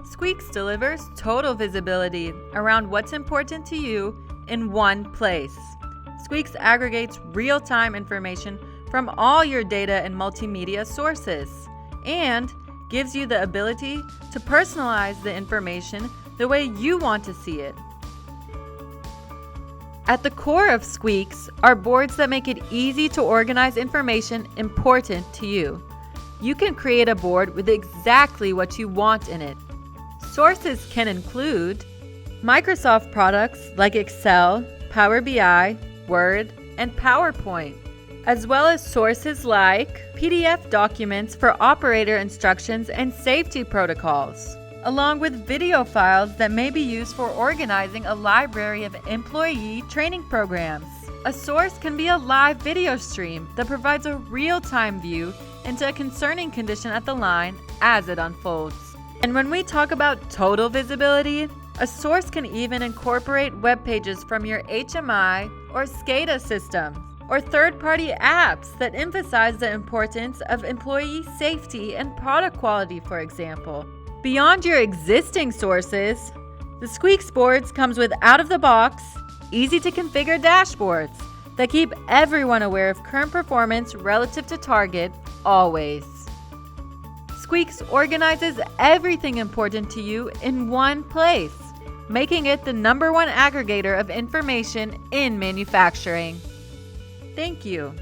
SQUEAKS delivers total visibility around what's important to you in one place. SQUEAKS aggregates real-time information from all your data and multimedia sources and gives you the ability to personalize the information the way you want to see it. At the core of SQUEAKS are boards that make it easy to organize information important to you. You can create a board with exactly what you want in it. Sources can include Microsoft products like Excel, Power BI, Word, and PowerPoint, as well as sources like PDF documents for operator instructions and safety protocols, along with video files that may be used for organizing a library of employee training programs. A source can be a live video stream that provides a real-time view into a concerning condition at the line as it unfolds. And when we talk about total visibility, a source can even incorporate web pages from your HMI or SCADA systems, or third-party apps that emphasize the importance of employee safety and product quality, for example. Beyond your existing sources, the SQUEAKS boards comes with out-of-the-box, easy-to-configure dashboards that keep everyone aware of current performance relative to target, always. SQUEAKS organizes everything important to you in one place, making it the #1 aggregator of information in manufacturing. Thank you.